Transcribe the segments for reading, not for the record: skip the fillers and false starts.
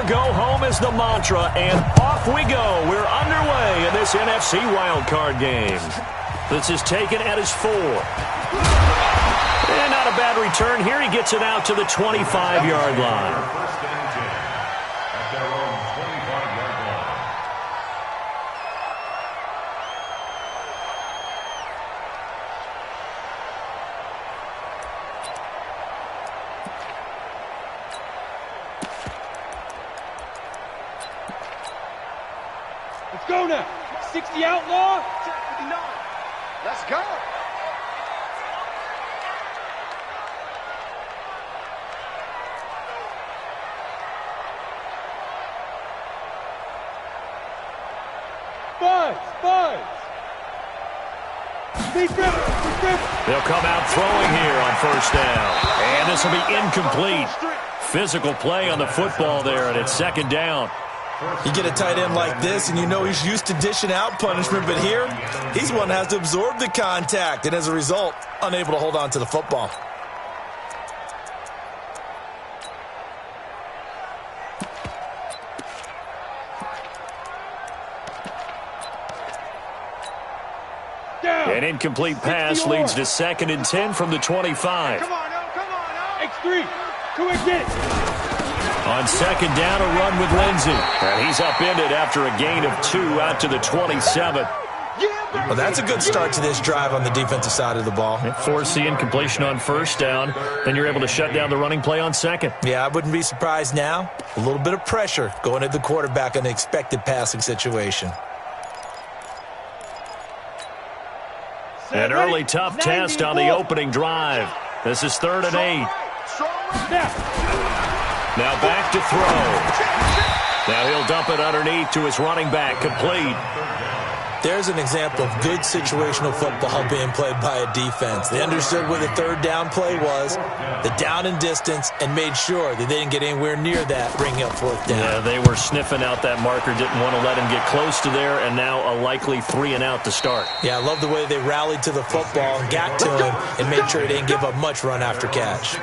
go home is the mantra, and off we go. We're underway in this NFC wildcard game. This is taken at his 4. And not a bad return here. He gets it out to the 25-yard line. Let's go now. 60 outlaw. 59. Let's go. Five. They'll come out throwing here on first down. And this will be incomplete. Physical play on the football there, and it's second down. You get a tight end like this, and you know he's used to dishing out punishment, but here, he's one that has to absorb the contact, and as a result, unable to hold on to the football. An incomplete pass leads to 2nd and 10 from the 25. Come on now. X3. Go and get it. On second down, a run with Lindsey. And he's upended after a gain of 2 out to the 27. Well, that's a good start to this drive on the defensive side of the ball. Force the incompletion on first down. Then you're able to shut down the running play on second. Yeah, I wouldn't be surprised now. A little bit of pressure going at the quarterback in an expected passing situation. An early tough test on the opening drive. This is 3rd and 8. Now back to throw. Now he'll dump it underneath to his running back, complete. There's an example of good situational football being played by a defense. They understood where the 3rd down play was, the down and distance, and made sure that they didn't get anywhere near that, bringing up 4th down. Yeah, they were sniffing out that marker, didn't want to let him get close to there, and now a likely 3 and out to start. Yeah, I love the way they rallied to the football and got to him and made sure they didn't give up much run after catch.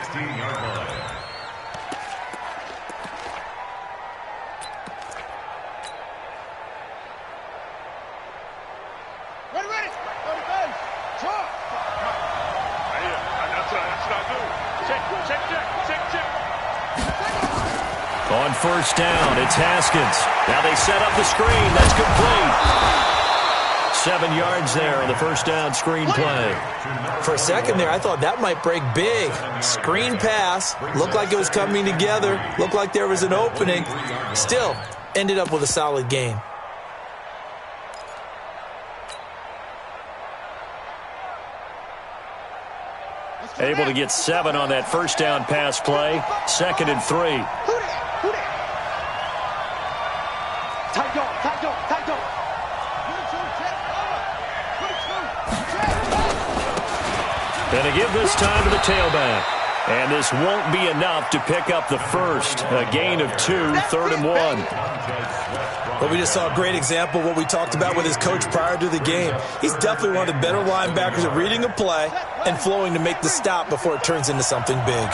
On first down, it's Haskins. Now they set up the screen. That's complete. 7 yards there on the first down screen play. For a second there, I thought that might break big. Screen pass. Looked like it was coming together. Looked like there was an opening. Still, ended up with a solid gain. Able to get 7 on that first down pass play. 2nd and 3. And to give this time to the tailback. And this won't be enough to pick up the first. A gain of 2, 3rd and 1. Well, we just saw a great example of what we talked about with his coach prior to the game. He's definitely one of the better linebackers at reading a play and flowing to make the stop before it turns into something big.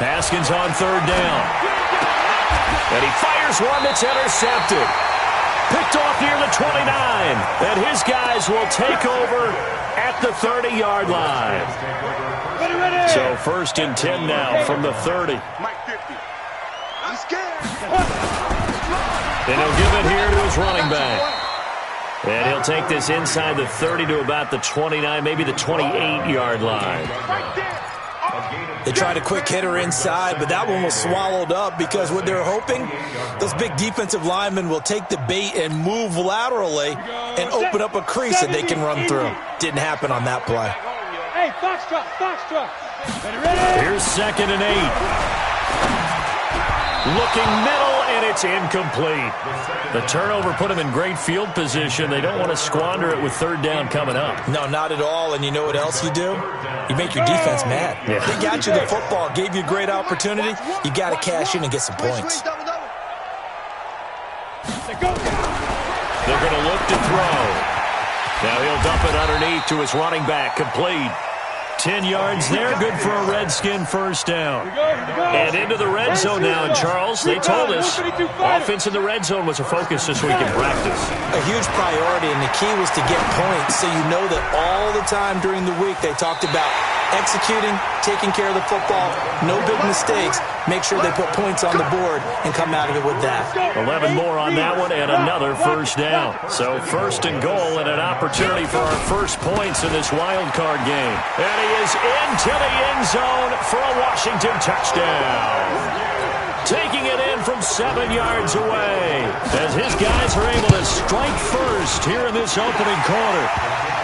Haskins on 3rd down. And he fires one that's intercepted. Picked off near the 29. And his guys will take over at the 30-yard line. So 1st and 10 now from the 30. And he'll give it here to his running back. And he'll take this inside the 30 to about the 29, maybe the 28-yard line. They tried a quick hitter inside, but that one was swallowed up because what they're hoping, those big defensive linemen will take the bait and move laterally and open up a crease that they can run through. Didn't happen on that play. Hey, foxtrot. Here's 2nd and 8. Looking middle, and it's incomplete. The turnover put him in great field position. They don't want to squander it with 3rd down coming up. No, not at all. And you know what else you do? You make your defense mad. Yeah. They got you the football, gave you a great opportunity. You got to cash in and get some points. They're going to look to throw. Now he'll dump it underneath to his running back. Complete. 10 yards there, good for a Redskin first down. And into the red zone now, and Charles, they told us offense in the red zone was a focus this week in practice. A huge priority, and the key was to get points, so you know that all the time during the week they talked about executing, taking care of the football, no big mistakes, make sure they put points on the board and come out of it with that. 11 more on that one and another first down. So first and goal and an opportunity for our first points in this wild card game. And he is into the end zone for a Washington touchdown. Taking it in from 7 yards away as his guys are able to strike first here in this opening quarter.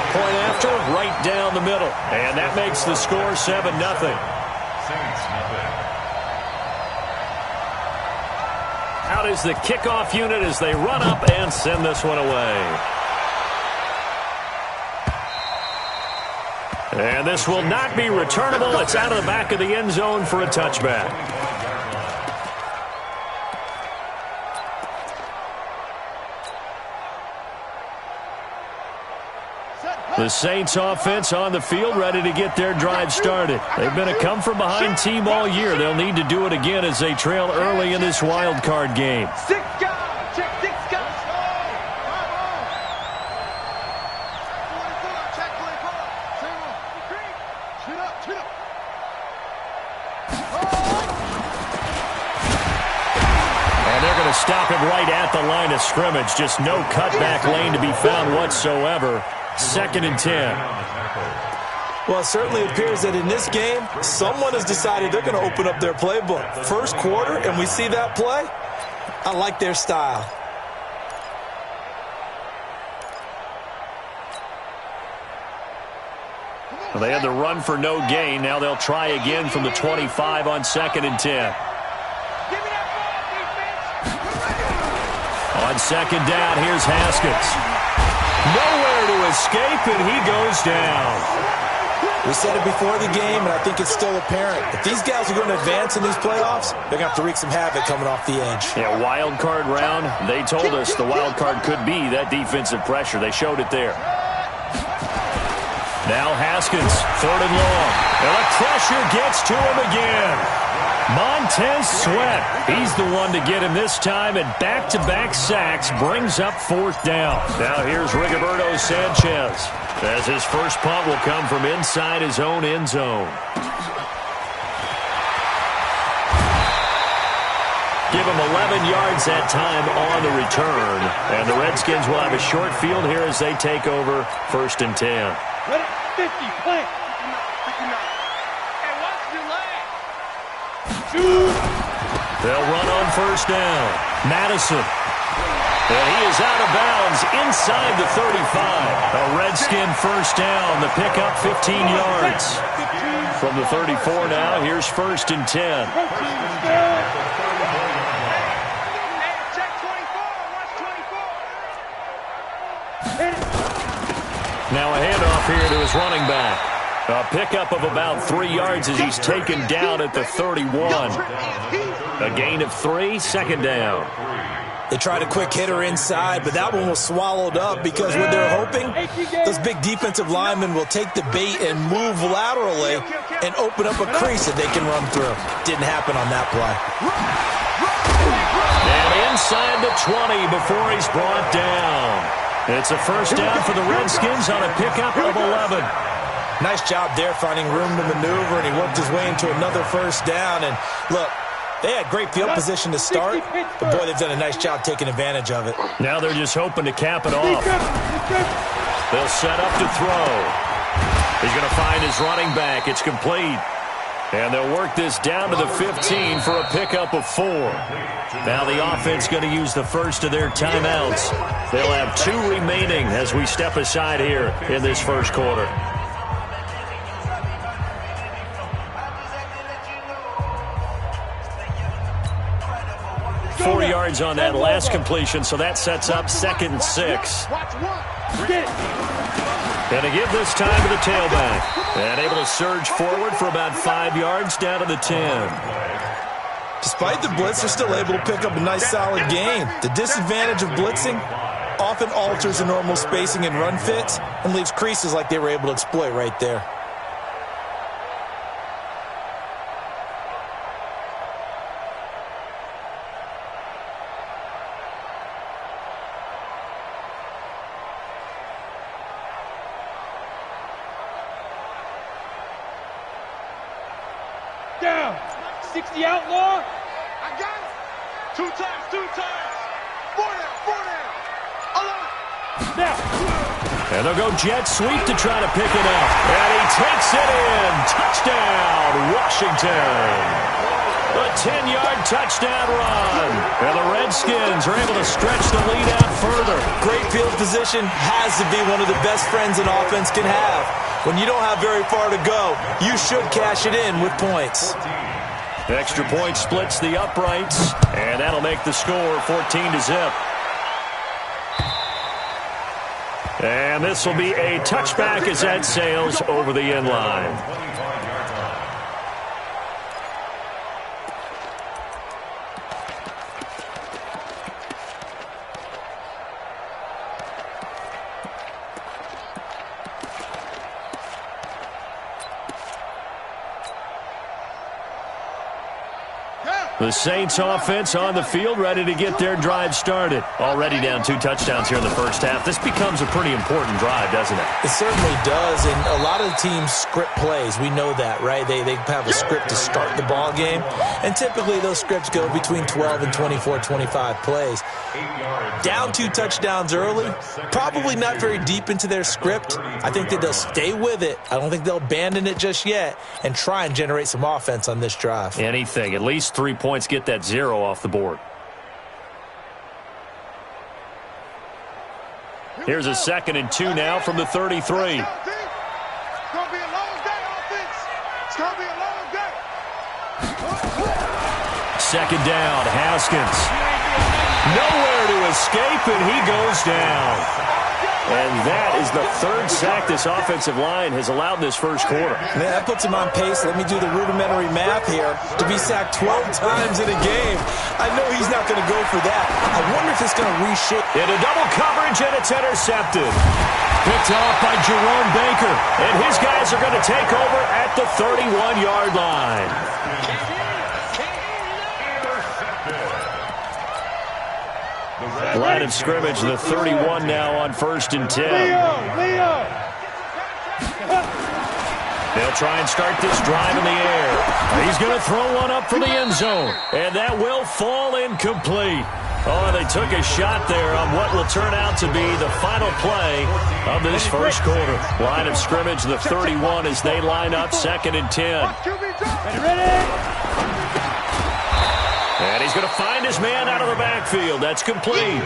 Point after, right down the middle. And that makes the score 7-0. Out is the kickoff unit as they run up and send this one away. And this will not be returnable. It's out of the back of the end zone for a touchback. The Saints offense on the field ready to get their drive started. They've been a come-from-behind team all year. They'll need to do it again as they trail early in this wild card game. Six guys. Check six guys. Check 24. Shoot up. And they're going to stop him right at the line of scrimmage. Just no cutback lane to be found whatsoever. 2nd and 10. Well, it certainly appears that in this game, someone has decided they're going to open up their playbook. First quarter, and we see that play. I like their style. Well, they had the run for no gain. Now they'll try again from the 25 on 2nd and 10. On 2nd down, here's Haskins. Nowhere to escape, and he goes down. We said it before the game, and I think it's still apparent. If these guys are going to advance in these playoffs, they're going to have to wreak some havoc coming off the edge. Yeah, wild card round. They told us the wild card could be that defensive pressure. They showed it there. Now Haskins, 3rd and long. And the pressure gets to him again. Montez Sweat, he's the one to get him this time, and back-to-back sacks brings up 4th down. Now here's Rigoberto Sanchez, as his first punt will come from inside his own end zone. Give him 11 yards that time on the return, and the Redskins will have a short field here as they take over 1st and 10. Ready? 50, plant. Hey, watch your leg. They'll run on 1st down. Madison. And he is out of bounds inside the 35. A Redskin first down. The pickup 15 yards. From the 34 now, here's 1st and 10. Check 24. Watch 24. Now a handoff here to his running back. A pickup of about 3 yards as he's taken down at the 31. A gain of 3, 2nd down. They tried a quick hitter inside, but that one was swallowed up because what they're hoping, those big defensive linemen will take the bait and move laterally and open up a crease that they can run through. Didn't happen on that play. And inside the 20 before he's brought down. It's a first down for the Redskins on a pickup of 11. Nice job there finding room to maneuver, and he worked his way into another first down. And look, they had great field position to start, but boy, they've done a nice job taking advantage of it. Now they're just hoping to cap it off. They'll set up to throw. He's going to find his running back. It's complete. And they'll work this down to the 15 for a pickup of 4. Now the offense going to use the first of their timeouts. They'll have 2 remaining as we step aside here in this first quarter. 4 yards on that last completion, so that sets up 2nd and 6. And to give this time to the tailback. And able to surge forward for about 5 yards down to the 10. Despite the blitz, they're still able to pick up a nice solid gain. The disadvantage of blitzing, often alters the normal spacing and run fits and leaves creases like they were able to exploit right there. Down. 60 outlaw. I got it. Two times. 4 down. Now. And they'll go jet sweep to try to pick it up. And he takes it in. Touchdown, Washington. A 10-yard touchdown run. And the Redskins are able to stretch the lead out further. Great field position has to be one of the best friends an offense can have. When you don't have very far to go, you should cash it in with points. Extra point splits the uprights, and that'll make the score 14-0. And this will be a touchback as that sails over the end line. The Saints offense on the field, ready to get their drive started. Already down 2 touchdowns here in the first half. This becomes a pretty important drive, doesn't it? It certainly does, and a lot of the teams script plays. We know that, right? They have a script to start the ball game, and typically those scripts go between 12 and 24, 25 plays. Down 2 touchdowns early, probably not very deep into their script. I think that they'll stay with it. I don't think they'll abandon it just yet and try and generate some offense on this drive. Anything, at least 3 points, get that 0 off the board. Here's a 2nd and 2 now from the 33. It's going to be a long day, offense. It's going to be a long day. 2nd down, Haskins. Nowhere to escape, and he goes down. And that is the 3rd sack this offensive line has allowed this first quarter. Man, that puts him on pace. Let me do the rudimentary math here. To be sacked 12 times in a game, I know he's not going to go for that. I wonder if it's going to reshape. Into double coverage, and it's intercepted. Picked off by Jerome Baker. And his guys are going to take over at the 31-yard line. Line of scrimmage, the 31 now on 1st and 10. Leo. They'll try and start this drive in the air. He's going to throw one up for the end zone. And that will fall incomplete. Oh, they took a shot there on what will turn out to be the final play of this first quarter. Line of scrimmage, the 31 as they line up 2nd and 10. Ready? And he's going to find his man out of the backfield. That's complete.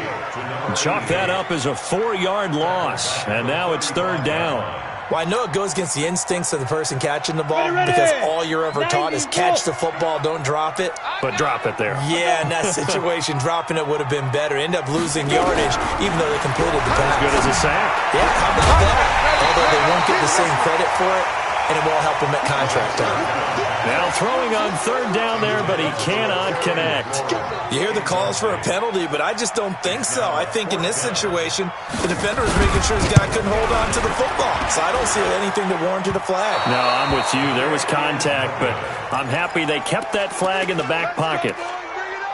Chalk that up as a 4-yard loss. And now it's 3rd down. Well, I know it goes against the instincts of the person catching the ball because all you're ever taught is catch the football, don't drop it. But drop it there. Yeah, in that situation, dropping it would have been better. End up losing yardage, even though they completed the pass. As good as a sack. Yeah, how about that? Although they won't get the same credit for it, and it won't help them at contract time. Now throwing on 3rd down there, but he cannot connect. You hear the calls for a penalty, but I just don't think so. I think in this situation, the defender is making sure his guy couldn't hold on to the football. So I don't see anything that warranted a flag. No, I'm with you. There was contact, but I'm happy they kept that flag in the back pocket.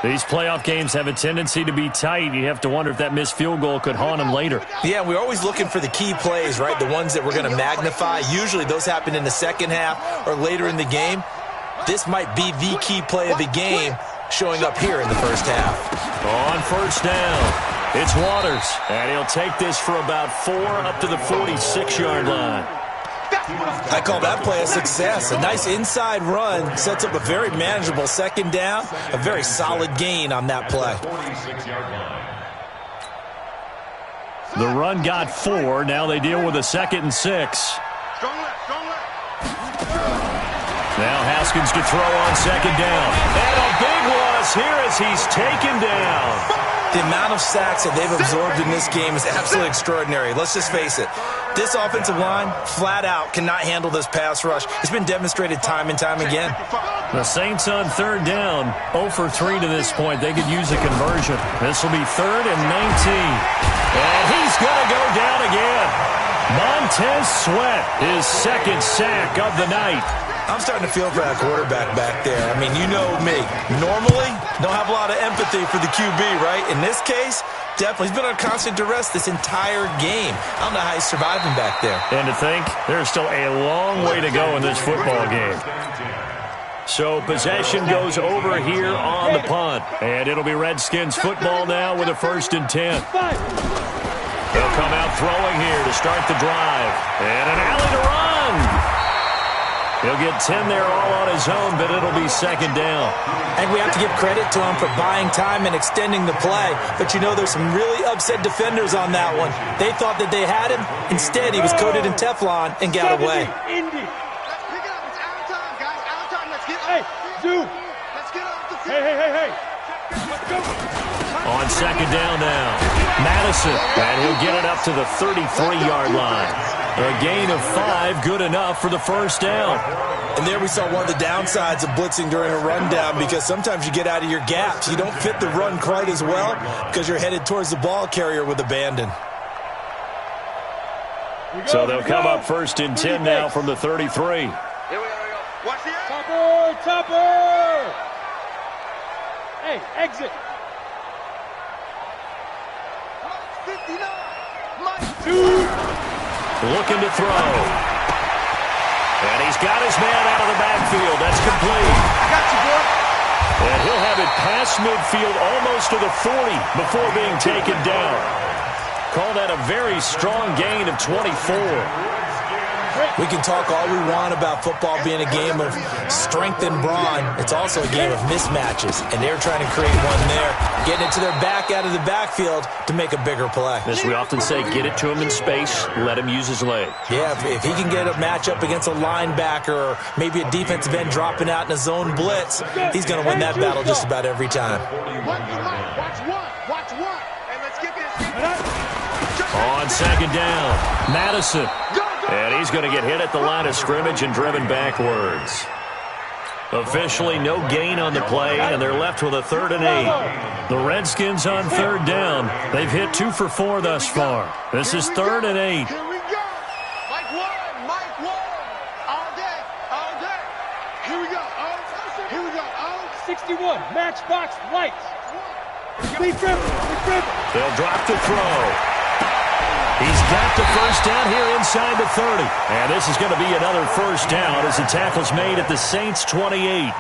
These playoff games have a tendency to be tight. You have to wonder if that missed field goal could haunt them later. Yeah, we're always looking for the key plays, right? The ones that we're going to magnify. Usually those happen in the second half or later in the game. This might be the key play of the game showing up here in the first half. On 1st down, it's Waters. And he'll take this for about 4 up to the 46-yard line. I call that play a success. A nice inside run sets up a very manageable 2nd down. A very solid gain on that play. The run got 4. Now they deal with a 2nd and 6. Now Haskins to throw on 2nd down. And a big loss here as he's taken down. The amount of sacks that they've absorbed in this game is absolutely extraordinary. Let's just face it. This offensive line, flat out, cannot handle this pass rush. It's been demonstrated time and time again. The Saints on 3rd down, 0 for 3 to this point. They could use a conversion. This will be 3rd and 19. And he's going to go down again. Montez Sweat, his second sack of the night. I'm starting to feel for that quarterback back there. I mean, you know me. Normally, don't have a lot of empathy for the QB, right? In this case, definitely. He's been on constant duress this entire game. I don't know how he's surviving back there. And to think, there's still a long way to go in this football game. So possession goes over here on the punt. And it'll be Redskins football now with a 1st and 10. They'll come out throwing here to start the drive. And an alley to run. He'll get 10 there all on his own, but it'll be 2nd down. And we have to give credit to him for buying time and extending the play. But you know, there's some really upset defenders on that one. They thought that they had him. Instead, he was coated in Teflon and got away. Let's pick it up. It's out of time, guys. Out of time. Let's get Hey, Zoo. Let's get off the field. Hey. Let's go. On 2nd down now, Madison, and he'll get it up to the 33-yard line. A gain of 5, good enough for the 1st down. And there we saw one of the downsides of blitzing during a rundown, because sometimes you get out of your gaps. You don't fit the run quite as well because you're headed towards the ball carrier with abandon. So they'll come up 1st and 10 now from the 33. Here we go. Watch the air. Topper. Hey, exit. 59. Mike. Dude. Looking to throw. And he's got his man out of the backfield. That's complete. I got you, boy. And he'll have it past midfield almost to the 40 before being taken down. Call that a very strong gain of 24. We can talk all we want about football being a game of strength and brawn. It's also a game of mismatches, and they're trying to create one there, getting it to their back out of the backfield to make a bigger play. As we often say, get it to him in space, let him use his leg. Yeah, if he can get a matchup against a linebacker or maybe a defensive end dropping out in a zone blitz, he's going to win that battle just about every time. Watch one. Hey, let's get this. On 2nd down, Madison. And he's going to get hit at the line of scrimmage and driven backwards. Officially no gain on the play, and they're left with a 3rd and 8. The Redskins on 3rd down. They've hit 2 for 4 thus far. This is 3rd and 8. Here we go. Mike one. All day. Here we go. 61. Matchbox lights. Clean dribble. They'll drop the throw. He's got the 1st down here inside the 30. And this is going to be another 1st down as the tackle's made at the Saints' 28.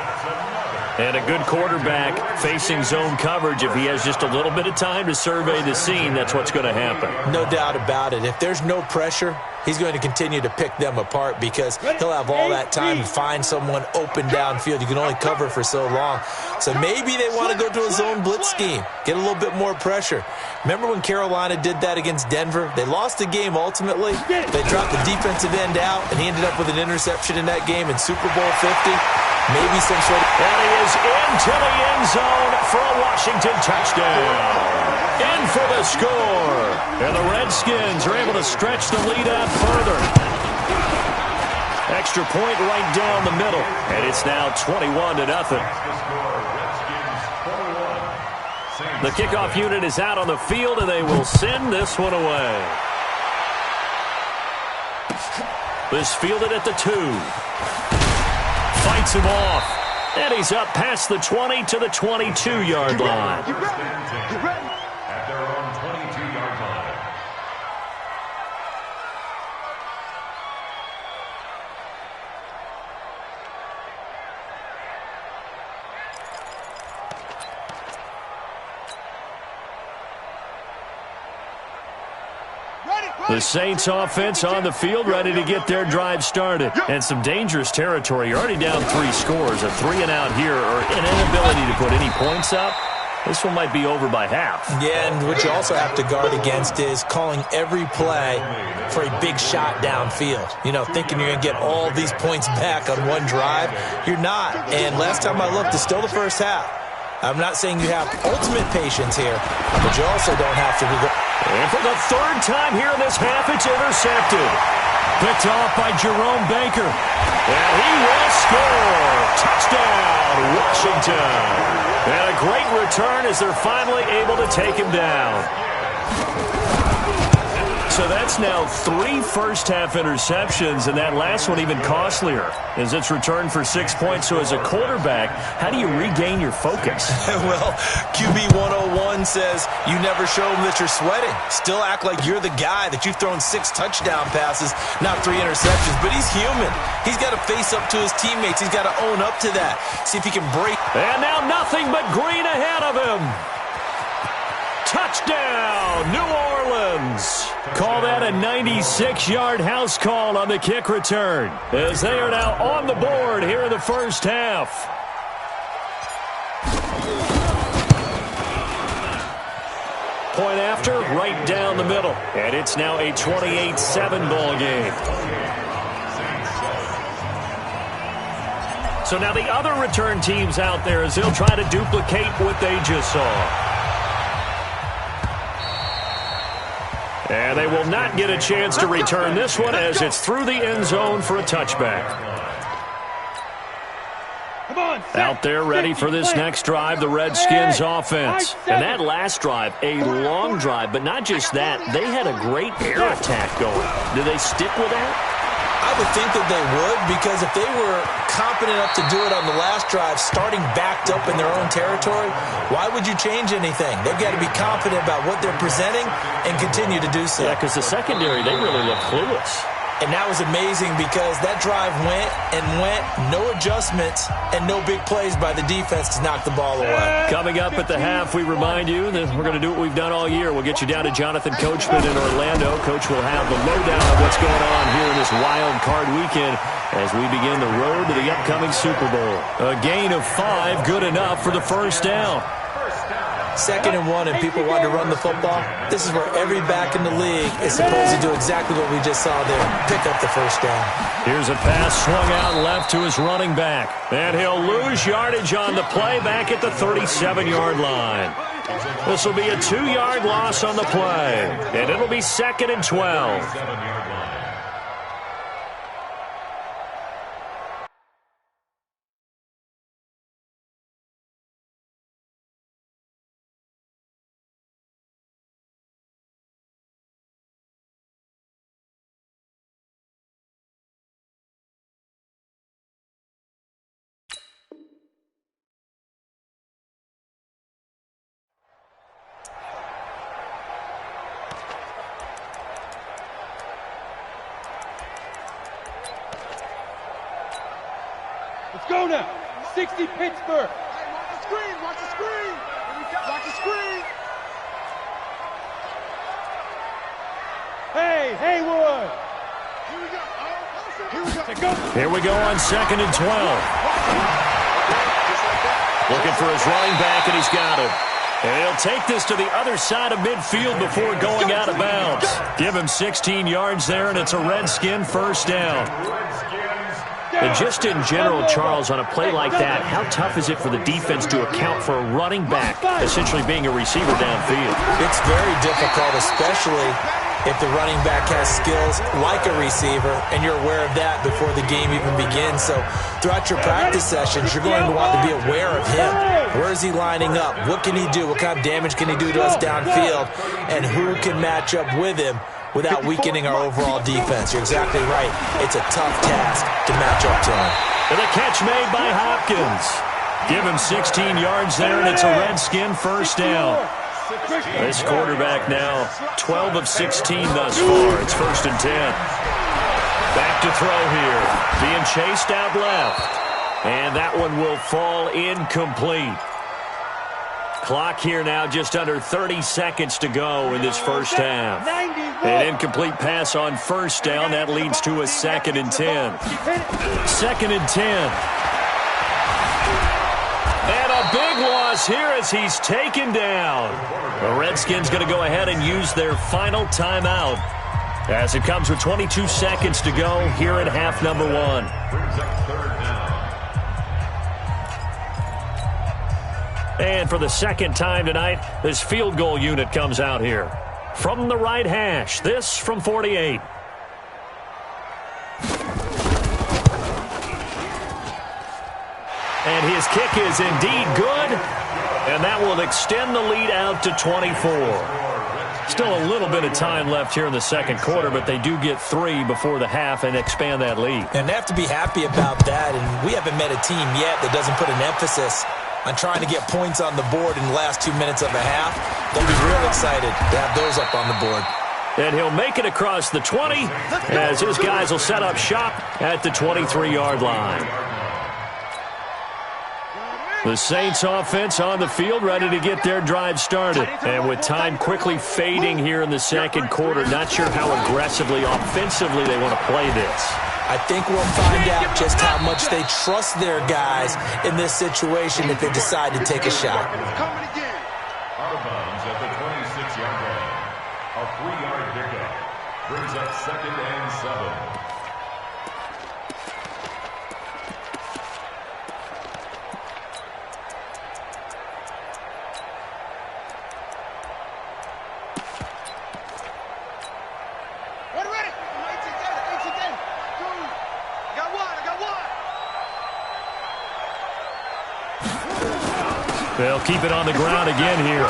And a good quarterback facing zone coverage. If he has just a little bit of time to survey the scene, that's what's going to happen. No doubt about it. If there's no pressure, he's going to continue to pick them apart because he'll have all that time to find someone open downfield. You can only cover for so long. So maybe they want to go to a zone blitz scheme, get a little bit more pressure. Remember when Carolina did that against Denver? They lost the game ultimately. They dropped the defensive end out, and he ended up with an interception in that game in Super Bowl 50. Maybe some sort of... And he is into the end zone for a Washington touchdown. In for the score. And the Redskins are able to stretch the lead out further. Extra point right down the middle. And it's now 21-0. The kickoff unit is out on the field, and they will send this one away. This fielded at the 2. Fights him off. And he's up past the 20 to the 22-yard line. Get ready. At their own 22-yard line. The Saints offense on the field, ready to get their drive started. And some dangerous territory. You're already down 3 scores. A 3-and-out here, or an inability to put any points up. This one might be over by half. Yeah, and what you also have to guard against is calling every play for a big shot downfield. You know, thinking you're going to get all these points back on one drive. You're not. And last time I looked, it's still the first half. I'm not saying you have ultimate patience here, but you also don't have to... And for the 3rd time here in this half, it's intercepted. Picked off by Jerome Baker. And he will score. Touchdown, Washington. And a great return as they're finally able to take him down. So that's now 3 first-half interceptions, and that last one even costlier as it's returned for 6 points. So as a quarterback, how do you regain your focus? Well, QB 101 says you never show them that you're sweating. Still act like you're the guy, that you've thrown 6 touchdown passes, not 3 interceptions. But he's human. He's got to face up to his teammates. He's got to own up to that. See if he can break. And now nothing but green ahead of him. Touchdown, New Orleans. Call that a 96-yard house call on the kick return, as they are now on the board here in the first half. Point after, right down the middle. And it's now a 28-7 ball game. So now the other return teams out there as they'll try to duplicate what they just saw. And they will not get a chance to return this one as it's through the end zone for a touchback. Come on, Out there ready for this next drive, the Redskins offense. And that last drive, a long drive, but not just that. They had a great air attack going. Do they stick with that? I would think that they would, because if they were competent enough to do it on the last drive, starting backed up in their own territory, why would you change anything? They've got to be confident about what they're presenting and continue to do so. Yeah, because the secondary, they really look clueless. And that was amazing because that drive went and went, no adjustments, and no big plays by the defense to knock the ball away. Coming up at the half, we remind you that we're going to do what we've done all year. We'll get you down to Jonathan Coachman in Orlando. Coach will have the lowdown of what's going on here in this wild card weekend as we begin the road to the upcoming Super Bowl. A gain of 5, good enough for the first down. 2nd and 1, and people want to run the football. This is where every back in the league is supposed to do exactly what we just saw there. Pick up the first down. Here's a pass swung out left to his running back. And he'll lose yardage on the play back at the 37-yard line. This will be a 2-yard loss on the play. And it'll be 2nd and 12. Let's go now. 60 Pittsburgh. Hey, watch the screen. Watch the screen. Watch the screen. Hey, Haywood. Here we go. Here we go. Take go. Here we go on 2nd and 12. Looking for his running back, and he's got it. And he'll take this to the other side of midfield before going out of bounds. Give him 16 yards there, and it's a Redskin first down. And just in general, Charles, on a play like that, how tough is it for the defense to account for a running back essentially being a receiver downfield? It's very difficult, especially if the running back has skills like a receiver, and you're aware of that before the game even begins. So throughout your practice sessions, you're going to want to be aware of him. Where is he lining up? What can he do? What kind of damage can he do to us downfield? And who can match up with him without weakening our overall defense? You're exactly right. It's a tough task to match up to him. And a catch made by Hopkins. Give him 16 yards there, and it's a Redskin first down. This quarterback now 12 of 16 thus far. It's 1st and 10. Back to throw here. Being chased out left. And that one will fall incomplete. Clock here now just under 30 seconds to go in this first half. An incomplete pass on first down. That leads to a 2nd and 10. 2nd and 10. And a big loss here as he's taken down. The Redskins going to go ahead and use their final timeout as it comes with 22 seconds to go here in half number 1. And for the second time tonight, this field goal unit comes out here. From the right hash, this from 48. And his kick is indeed good, and that will extend the lead out to 24. Still a little bit of time left here in the second quarter, but they do get 3 before the half and expand that lead. And they have to be happy about that, and we haven't met a team yet that doesn't put an emphasis on trying to get points on the board in the last 2 minutes of a half. They'll be real excited to have those up on the board. And he'll make it across the 20 as his guys will set up shop at the 23-yard line. The Saints offense on the field, ready to get their drive started. And with time quickly fading here in the second quarter, not sure how aggressively, offensively they want to play this. I think we'll find out just how much they trust their guys in this situation if they decide to take a shot. Out of bounds at the 26-yard line. A 3-yard pickup brings up 2nd and 7. They'll keep it on the ground again here.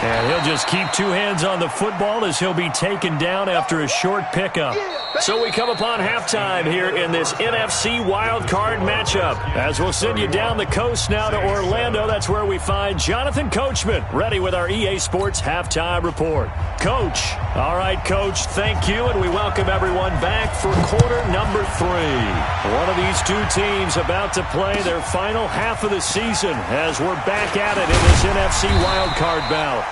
And he'll just keep 2 hands on the football as he'll be taken down after a short pickup. So we come upon halftime here in this NFC wildcard matchup. As we'll send you down the coast now to Orlando, that's where we find Jonathan Coachman, ready with our EA Sports Halftime Report. Coach. All right, Coach, thank you, and we welcome everyone back for quarter number 3. One of these two teams about to play their final half of the season as we're back at it in this NFC wildcard bout.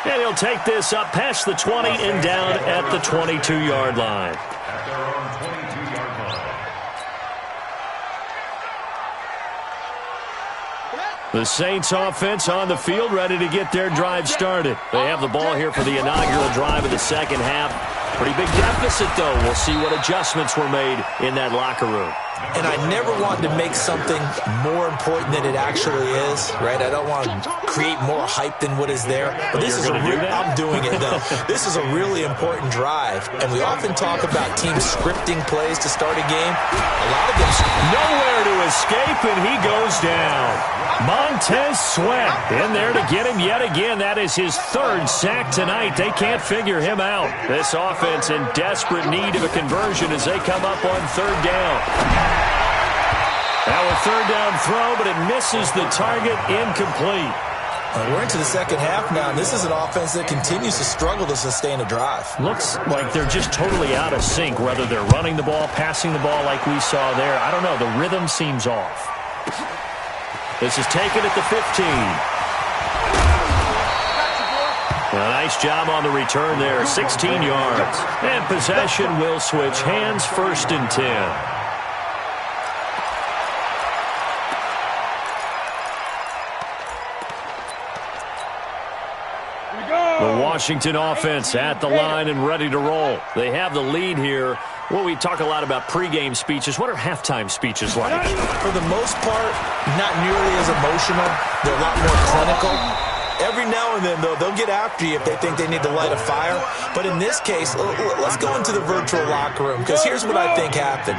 And he'll take this up past the 20 and down at the 22-yard line. At their own 22-yard line. The Saints offense on the field, ready to get their drive started. They have the ball here for the inaugural drive of the second half. Pretty big deficit, though. We'll see what adjustments were made in that locker room. And I never want to make something more important than it actually is, right? I don't want to create more hype than what is there. But this is I'm doing it, though. This is a really important drive. And we often talk about teams scripting plays to start a game. A lot of them nowhere to escape, and he goes down. Montez Sweat in there to get him yet again. That is his 3rd sack tonight. They can't figure him out. This offense in desperate need of a conversion as they come up on 3rd down. Now a 3rd down throw, but it misses the target, incomplete. We're into the second half now, and this is an offense that continues to struggle to sustain a drive. Looks like they're just totally out of sync, whether they're running the ball, passing the ball like we saw there. I don't know. The rhythm seems off. This is taken at the 15. A nice job on the return there, 16 yards. And possession will switch hands, 1st and 10. The Washington offense at the line and ready to roll. They have the lead here. Well, we talk a lot about pregame speeches. What are halftime speeches like? For the most part, not nearly as emotional. They're a lot more clinical. Every now and then, though, they'll get after you if they think they need to light a fire. But in this case, let's go into the virtual locker room, because here's what I think happened.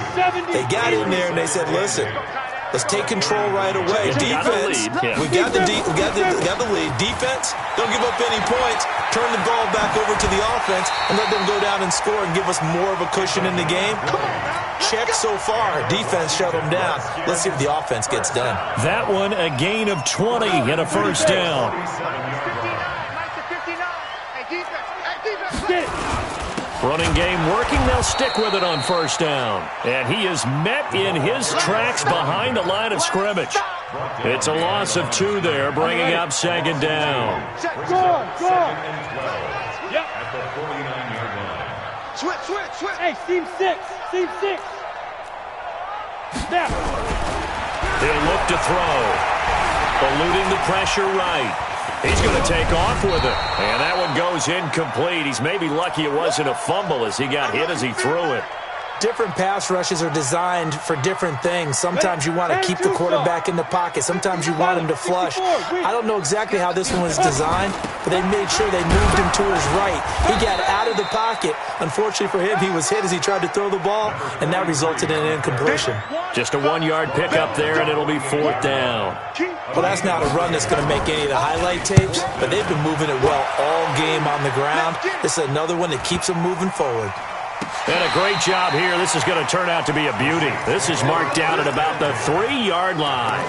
They got in there and they said, listen, let's take control right away. Defense, we got the lead. Defense, don't give up any points. Turn the ball back over to the offense and let them go down and score and give us more of a cushion in the game. Check so far. Defense shut them down. Let's see if the offense gets done. That one, a gain of 20 and a 1st down. Running game working. They'll stick with it on 1st down. And he is met in his tracks behind the line of scrimmage. It's a loss of 2 there, bringing up 2nd down. Yep. At the 49-yard line. Switch. Hey, team 6. Snap. He'll look to throw. Eluding the pressure right. He's going to take off with it. And that one goes incomplete. He's maybe lucky it wasn't a fumble as he got hit as he threw it. different pass rushes are designed for different things. Sometimes you want to keep the quarterback in the pocket. Sometimes you want him to flush. I don't know exactly how this one was designed, but they made sure they moved him to his right. He got out of the pocket. Unfortunately for him, he was hit as he tried to throw the ball, and that resulted in an incompletion. Just a 1-yard pickup there, and it'll be 4th down. Well, that's not a run that's going to make any of the highlight tapes, but they've been moving it well all game on the ground. This is another one that keeps them moving forward. And a great job here. This is going to turn out to be a beauty. This is marked down at about the 3-yard line.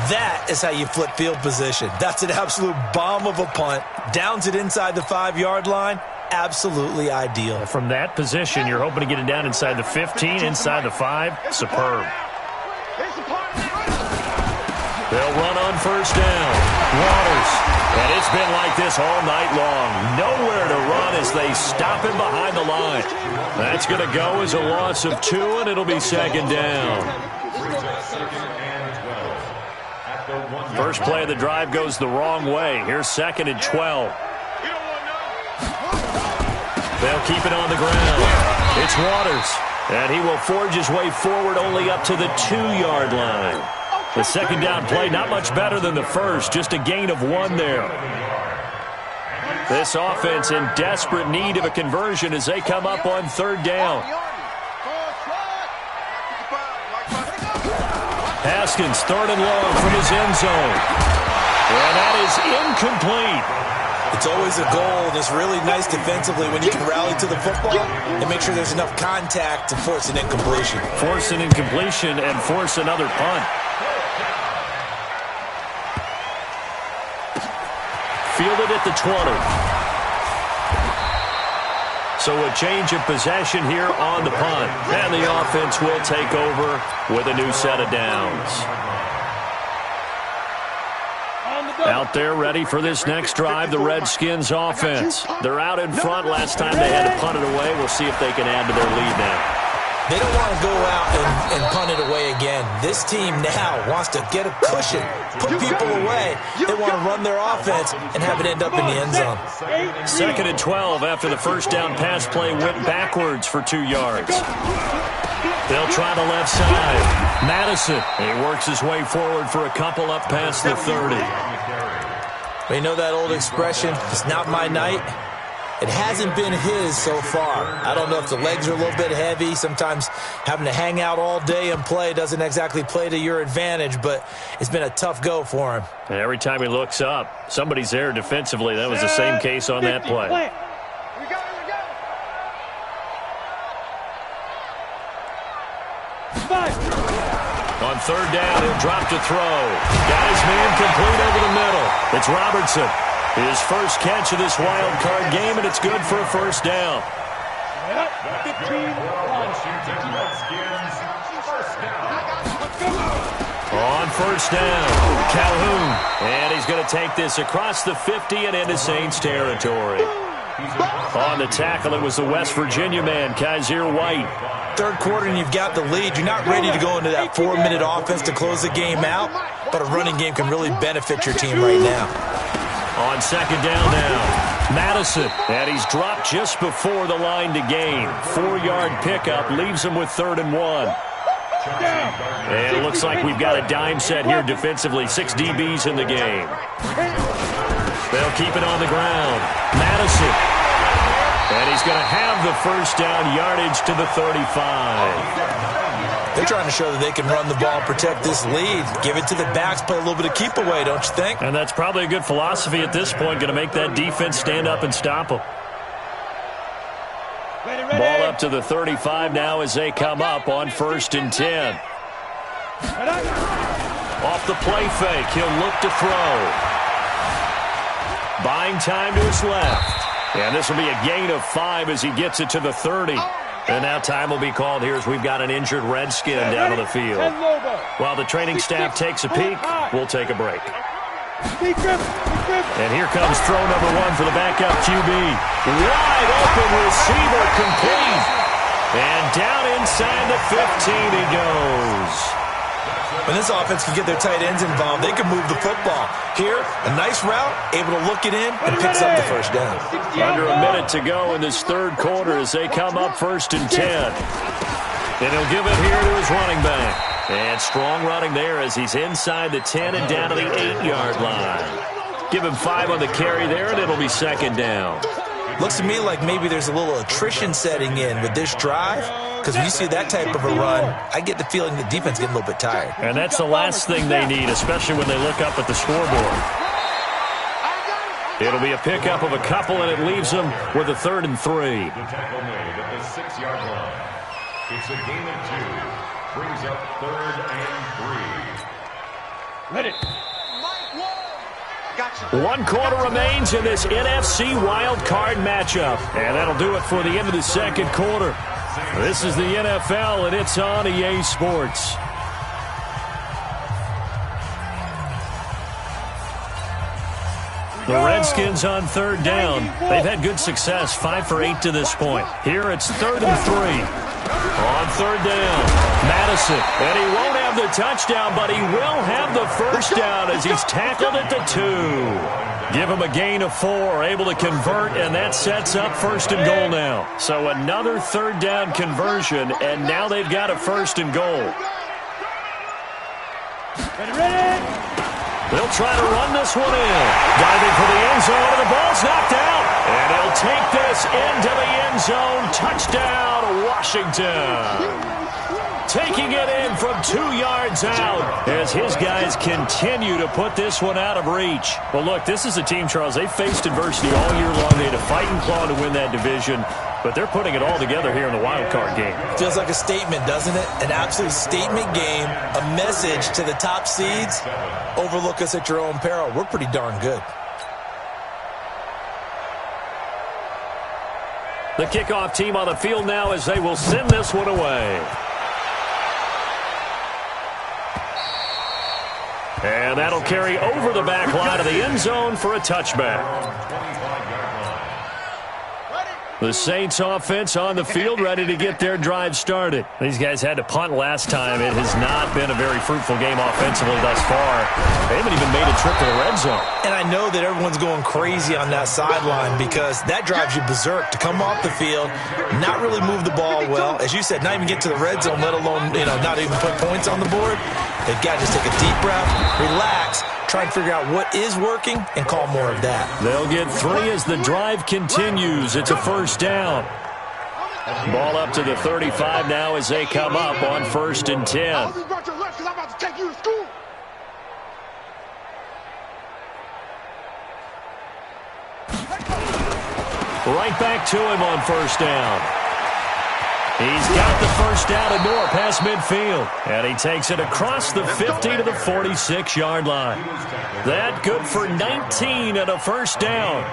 That is how you flip field position. That's an absolute bomb of a punt. Downs it inside the 5-yard line. Absolutely ideal. From that position, you're hoping to get it down inside the 15, inside the 5. Superb. They'll run on 1st down. Waters. And it's been like this all night long. Nowhere to run as they stop him behind the line. That's going to go as a loss of 2, and it'll be 2nd down. First play of the drive goes the wrong way. Here's 2nd and 12. They'll keep it on the ground. It's Waters. And he will forge his way forward only up to the 2-yard line. The 2nd down play, not much better than the first, just a gain of 1 there. This offense in desperate need of a conversion as they come up on 3rd down. Haskins, 3rd and long from his end zone. And that is incomplete. It's always a goal, and it's really nice defensively when you can rally to the football and make sure there's enough contact to force an incompletion. Force an incompletion and force another punt. Fielded at the 20. So a change of possession here on the punt. And the offense will take over with a new set of downs. Out there ready for this next drive, the Redskins offense. They're out in front. Last time they had to punt it away. We'll see if they can add to their lead now. They don't want to go out and punt it away again. This team now wants to get a cushion, put people away. They want to run their offense and have it end up in the end zone. 2nd and 12 after the 1st down pass play went backwards for 2 yards. They'll try the left side. Madison, he works his way forward for a couple up past the 30. You know that old expression, it's not my night? It hasn't been his so far. I don't know if the legs are a little bit heavy. Sometimes having to hang out all day and play doesn't exactly play to your advantage, but it's been a tough go for him. And every time he looks up, somebody's there defensively. That was the same case on that play. On 3rd down, he'll drop to throw. Got his man complete over the middle. It's Robertson. His first catch of this wild card game, and it's good for a 1st down. On 1st down, Calhoun. And he's going to take this across the 50 and into Saints territory. On the tackle, it was the West Virginia man, Kaiser White. 3rd quarter and you've got the lead. You're not ready to go into that 4-minute offense to close the game out, but a running game can really benefit your team right now. On 2nd down now, Madison, and he's dropped just before the line to gain. 4-yard pickup leaves him with 3rd and 1. And it looks like we've got a dime set here defensively. 6 DBs in the game. They'll keep it on the ground. Madison. And he's going to have the 1st down yardage to the 35. They're trying to show that they can run the ball, protect this lead, give it to the backs, play a little bit of keep away, don't you think? And that's probably a good philosophy at this point, going to make that defense stand up and stop them. Ball up to the 35 now as they come up on 1st and 10. Off the play fake, he'll look to throw. Buying time to his left. And this will be a gain of 5 as he gets it to the 30. And now time will be called here as we've got an injured Redskin down on the field. While the training staff takes a peek, we'll take a break. And here comes throw number 1 for the backup QB. Wide open receiver complete. And down inside the 15 he goes. When this offense can get their tight ends involved, they can move the football. Here, a nice route, able to look it in, and picks up the first down. Under a minute to go in this third quarter as they come up 1st and 10. And he'll give it here to his running back. And strong running there as he's inside the 10 and down to the 8-yard line. Give him 5 on the carry there, and it'll be 2nd down. Looks to me like maybe there's a little attrition setting in with this drive, because when you see that type of a run, I get the feeling the defense getting a little bit tired. And that's the last thing they need, especially when they look up at the scoreboard. It'll be a pickup of a couple, and it leaves them with a 3rd and 3. The tackle made at the 6-yard line. It's a gain of 2. Brings up 3rd and 3. Let it. Gotcha. 1 quarter remains in this NFC wild card matchup. And that'll do it for the end of the 2nd quarter. This is the NFL, and it's on EA Sports. The Redskins on 3rd down. They've had good success, 5 for 8 to this point. Here it's 3rd and 3. On 3rd down, Madison. And he won't have the touchdown, but he will have the first down as he's tackled at the 2. Give him a gain of 4, able to convert, and that sets up 1st and goal now. So another 3rd down conversion, and now they've got a 1st and goal. Ready. They'll try to run this one in. Diving for the end zone, and the ball's knocked out. And he'll take this into the end zone. Touchdown, Washington. Taking it in from 2 yards out as his guys continue to put this one out of reach. Well, look, this is a team, Charles, they faced adversity all year long. They had to fight and claw to win that division, but they're putting it all together here in the wild card game. Feels like a statement, doesn't it? An absolute statement game, a message to the top seeds. Overlook us at your own peril. We're pretty darn good. The kickoff team on the field now as they will send this one away. And that'll carry over the back line of the end zone for a touchback. The Saints offense on the field, ready to get their drive started. These guys had to punt last time. It has not been a very fruitful game offensively thus far. They haven't even made a trip to the red zone. And I know that everyone's going crazy on that sideline because that drives you berserk to come off the field, not really move the ball well. As you said, not even get to the red zone, let alone, not even put points on the board. They've got to just take a deep breath, relax, try and figure out what is working and call more of that. They'll get 3 as the drive continues. It's a first down. Ball up to the 35 now as they come up on 1st and 10. Right back to him on 1st down. He's got the first down and more past midfield. And he takes it across the 50 to the 46-yard line. That good for 19 and a first down.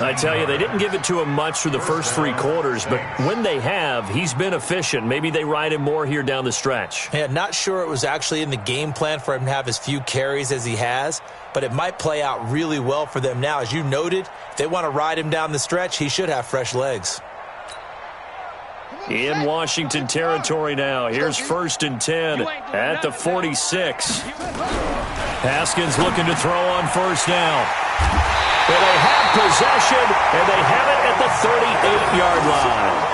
I tell you, they didn't give it to him much through the first 3 quarters, but when they have, he's been efficient. Maybe they ride him more here down the stretch. Yeah, not sure it was actually in the game plan for him to have as few carries as he has, but it might play out really well for them now. As you noted, if they want to ride him down the stretch, he should have fresh legs. In Washington territory now. Here's 1st and 10 at the 46. Haskins looking to throw on 1st down. Well, they have possession, and they have it at the 38-yard line.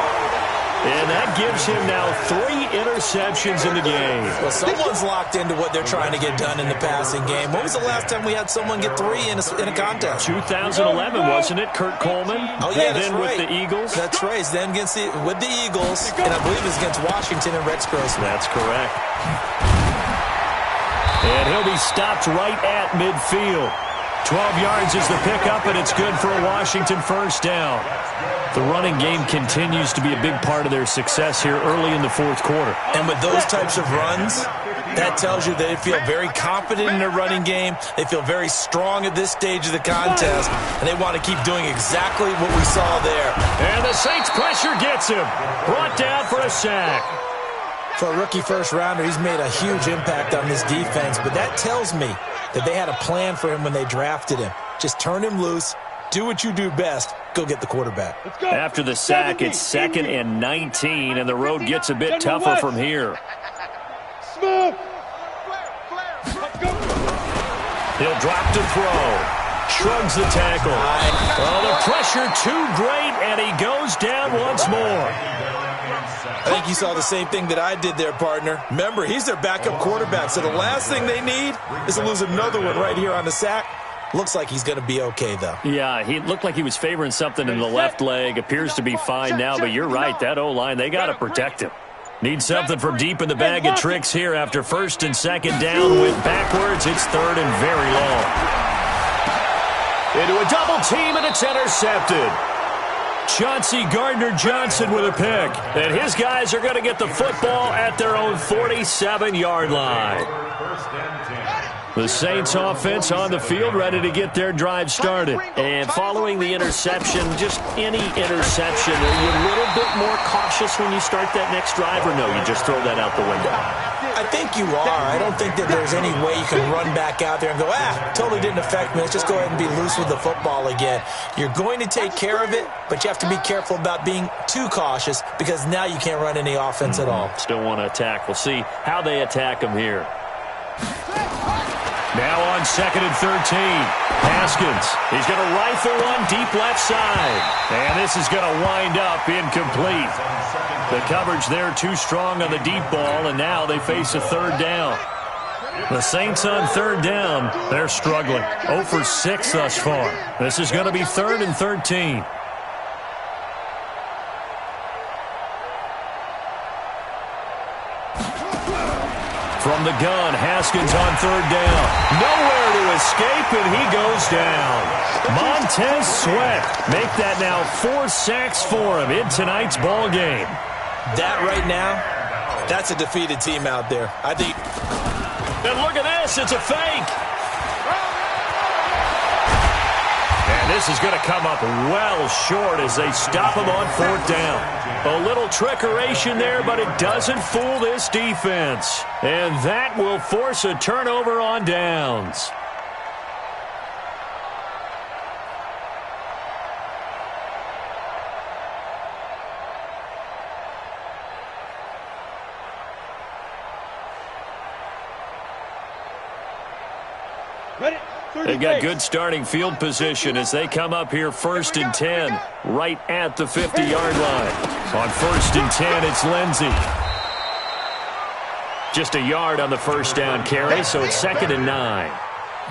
And that gives him now 3 interceptions in the game. Well, someone's locked into what they're trying to get done in the passing game. When was the last time we had someone get 3 in a contest? 2011, wasn't it? Kurt Coleman? Oh, yeah, that's then right. with the Eagles? That's right. It's then with the Eagles, and I believe it's against Washington and Rex Grossman. That's correct. And he'll be stopped right at midfield. 12 yards is the pickup, and it's good for a Washington first down. The running game continues to be a big part of their success here early in the 4th quarter. And with those types of runs, that tells you they feel very confident in their running game. They feel very strong at this stage of the contest, and they want to keep doing exactly what we saw there. And the Saints pressure gets him. Brought down for a sack. For a rookie first-rounder, he's made a huge impact on this defense, but that tells me that they had a plan for him when they drafted him. Just turn him loose, do what you do best, go get the quarterback. After the sack, it's 2nd and 19, and the road gets a bit tougher from here. Smooth. He'll drop to throw. Shrugs the tackle. Oh, the pressure too great, and he goes down once more. I think you saw the same thing that I did there, partner. Remember, he's their backup quarterback, so the last thing they need is to lose another one right here on the sack. Looks like he's going to be okay, though. Yeah, he looked like he was favoring something in the left leg. Appears to be fine now, but you're right. That O-line, they got to protect him. Need something from deep in the bag of tricks here after first and second down. Went backwards. It's third and very long. Into a double team, and it's intercepted. Chauncey Gardner-Johnson with a pick. And his guys are going to get the football at their own 47-yard line. The Saints offense on the field, ready to get their drive started. And following the interception, just any interception, are you a little bit more cautious when you start that next drive, or no, you just throw that out the window? I think you are. I don't think that there's any way you can run back out there and go, totally didn't affect me. Let's just go ahead and be loose with the football again. You're going to take care of it, but you have to be careful about being too cautious because now you can't run any offense at all. Still want to attack. We'll see how they attack them here. Now on 2nd and 13. Haskins. He's going to rifle one deep left side. And this is going to wind up incomplete. The coverage there too strong on the deep ball, and now they face a third down. The Saints on third down, they're struggling. 0 for 6 thus far. This is going to be 3rd and 13. From the gun, Haskins on third down. Nowhere to escape, and he goes down. Montez Sweat make that now 4 sacks for him in tonight's ball game. That right now, that's a defeated team out there. I think. And look at this, it's a fake. And this is going to come up well short as they stop him on 4th down. A little trickeration there, but it doesn't fool this defense. And that will force a turnover on downs. They've got good starting field position as they come up here 1st and 10, right at the 50-yard line. On 1st and 10, it's Lindsey. Just a yard on the first down carry, so it's 2nd and 9.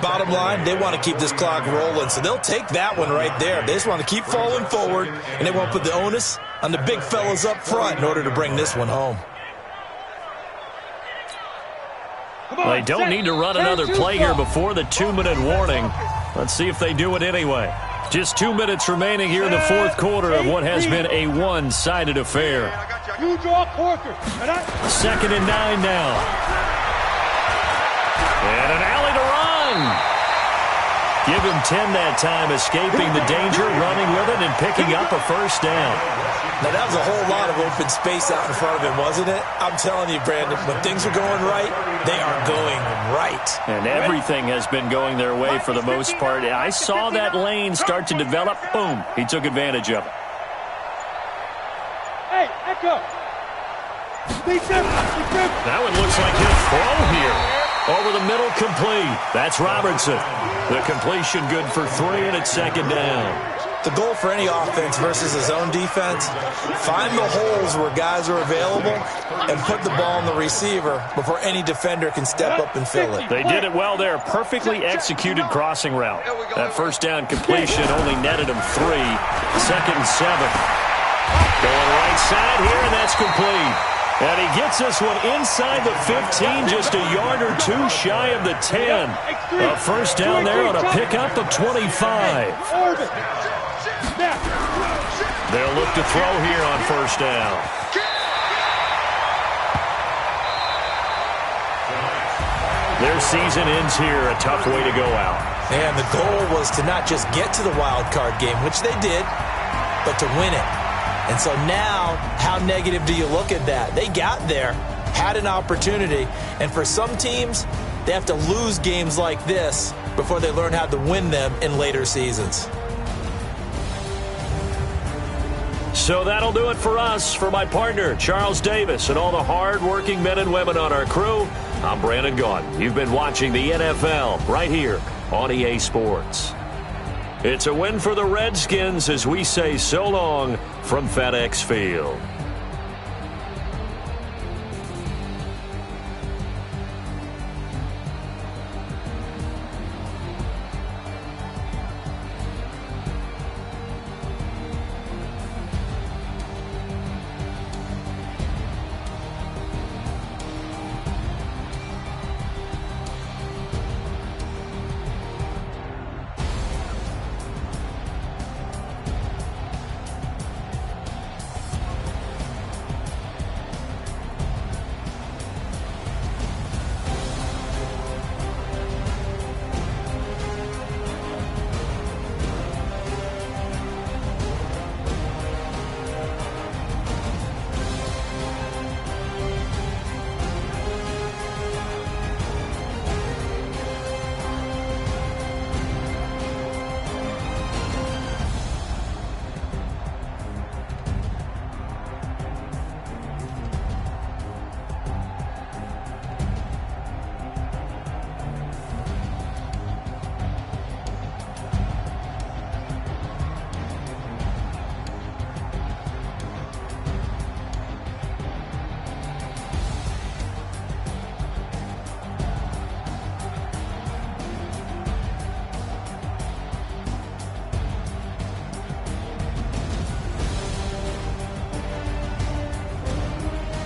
Bottom line, they want to keep this clock rolling, so they'll take that one right there. They just want to keep falling forward, and they want to put the onus on the big fellas up front in order to bring this one home. They don't need to run another play here before the 2-minute warning. Let's see if they do it anyway. Just 2 minutes remaining here in the 4th quarter of what has been a one-sided affair. 2nd and 9 now. And an alley to run. Give him 10 that time, escaping the danger, running with it, and picking up a first down. Now, that was a whole lot of open space out in front of him, wasn't it? I'm telling you, Brandon, when things are going right, they are going right. And everything has been going their way for the most part. I saw that lane start to develop. Boom. He took advantage of it. Hey, Echo. That one looks like he'll throw here. Over the middle, complete. That's Robertson. The completion good for 3, and it's 2nd down. The goal for any offense versus his own defense, find the holes where guys are available and put the ball on the receiver before any defender can step up and fill it. They did it well there. Perfectly executed crossing route. That first down completion only netted him 3. 2nd and 7. Going right side here, and that's complete. And he gets this one inside the 15, just a yard or 2 shy of the 10. A first down there on a pickup of 25. They'll look to throw here on first down. Their season ends here. A tough way to go out. And the goal was to not just get to the wild card game, which they did, but to win it. And so now, how negative do you look at that? They got there, had an opportunity, and for some teams, they have to lose games like this before they learn how to win them in later seasons. So that'll do it for us. For my partner, Charles Davis, and all the hard-working men and women on our crew, I'm Brandon Gaudin. You've been watching the NFL right here on EA Sports. It's a win for the Redskins as we say so long from FedEx Field.